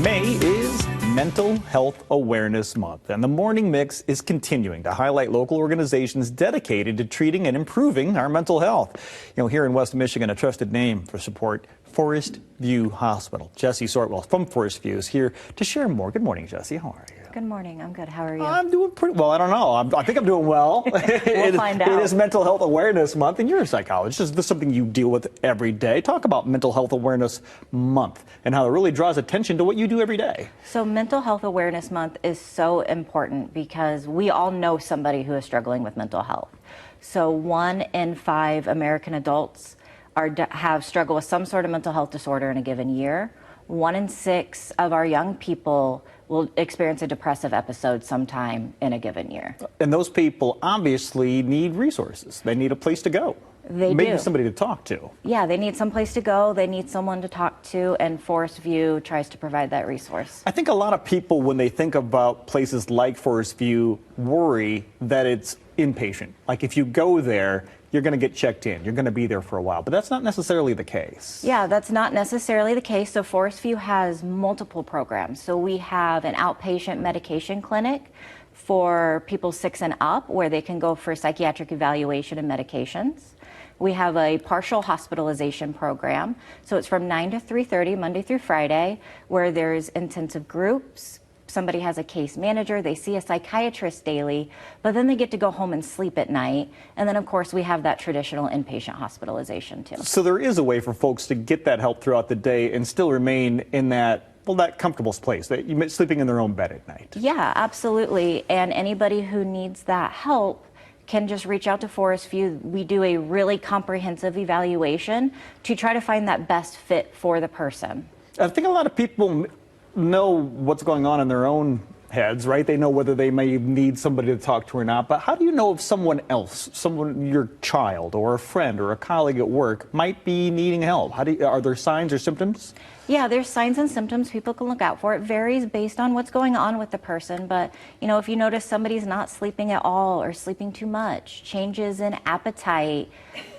May is Mental Health Awareness Month, and the Morning Mix is continuing to highlight local organizations dedicated to treating and improving our mental health. Here in West Michigan, a trusted name for support, Forest View Hospital. Jesse Sortwell from Forest View is here to share more. Good morning, Jesse. How are you? Good morning. I'm good. How are you? I'm doing pretty well. I don't know. I think I'm doing well. We'll find out. It is Mental Health Awareness Month, and you're a psychologist. Is this something you deal with every day? Talk about Mental Health Awareness Month and how it really draws attention to what you do every day. So Mental Health Awareness Month is so important because we all know somebody who is struggling with mental health. So 1 in 5 American adults have struggled with some sort of mental health disorder in a given year. 1 in 6 of our young people will experience a depressive episode sometime in a given year. And those people obviously need resources. They need a place to go. They Maybe do. somebody to talk to. Yeah, they need some place to go. They need someone to talk to, and Forest View tries to provide that resource. I think a lot of people, when they think about places like Forest View, worry that it's inpatient. Like if you go there, you're going to get checked in. You're going to be there for a while. But that's not necessarily the case. Yeah, that's not necessarily the case. So Forest View has multiple programs. So we have an outpatient medication clinic for people 6 and up where they can go for psychiatric evaluation and medications. We have a partial hospitalization program. So it's from 9 to 3:30, Monday through Friday, where there's intensive groups. Somebody has a case manager, they see a psychiatrist daily, but then they get to go home and sleep at night. And then, of course, we have that traditional inpatient hospitalization, too. So there is a way for folks to get that help throughout the day and still remain in that comfortable place, that you're sleeping in their own bed at night. Yeah, absolutely. And anybody who needs that help can just reach out to Forest View. We do a really comprehensive evaluation to try to find that best fit for the person. I think a lot of people know what's going on in their own heads, right? They know whether they may need somebody to talk to or not. But how do you know if someone else, your child or a friend or a colleague at work, might be needing help? Are there signs or symptoms? Yeah, there's signs and symptoms people can look out for. It varies based on what's going on with the person. But, if you notice somebody's not sleeping at all or sleeping too much, changes in appetite,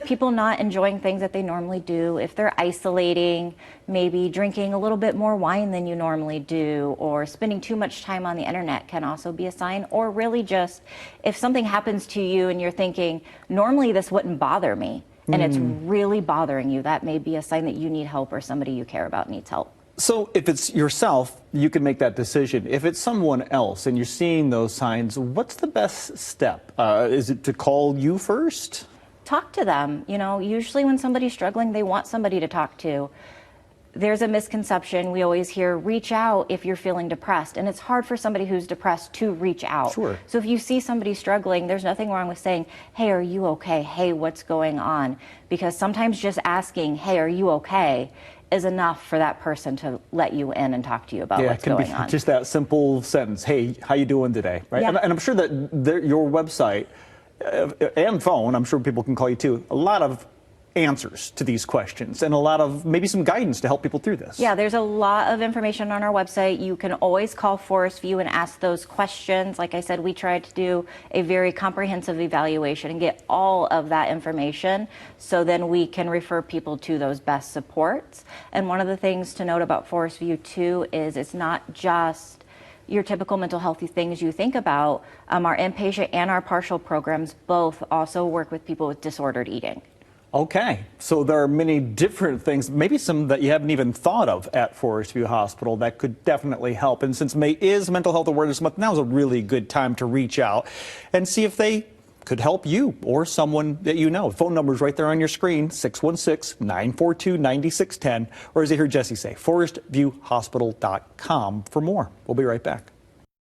people not enjoying things that they normally do, if they're isolating, maybe drinking a little bit more wine than you normally do, or spending too much time on the internet can also be a sign. Or really just if something happens to you and you're thinking, normally this wouldn't bother me, and it's really bothering you, that may be a sign that you need help or somebody you care about needs help. So if it's yourself, you can make that decision. If it's someone else and you're seeing those signs, what's the best step? Is it to call you first? Talk to them. Usually when somebody's struggling, they want somebody to talk to. There's a misconception. We always hear, reach out if you're feeling depressed. And it's hard for somebody who's depressed to reach out. Sure. So if you see somebody struggling, there's nothing wrong with saying, hey, are you okay? Hey, what's going on? Because sometimes just asking, hey, are you okay, is enough for that person to let you in and talk to you about what's going on. Yeah, it can be just that simple sentence. Hey, how you doing today? Right? Yeah. And I'm sure that your website and phone, I'm sure people can call you too, a lot of answers to these questions and a lot of maybe some guidance to help people through this. Yeah, there's a lot of information on our website. You can always call Forest View and ask those questions. Like I said, we try to do a very comprehensive evaluation and get all of that information so then we can refer people to those best supports. And one of the things to note about Forest View too is it's not just your typical mental healthy things you think about. Our inpatient and our partial programs both also work with people with disordered eating. Okay, so there are many different things, maybe some that you haven't even thought of at Forest View Hospital that could definitely help. And since May is Mental Health Awareness Month, now's a really good time to reach out and see if they could help you or someone that you know. Phone number's right there on your screen, 616-942-9610, or as you hear Jesse say, forestviewhospital.com for more. We'll be right back.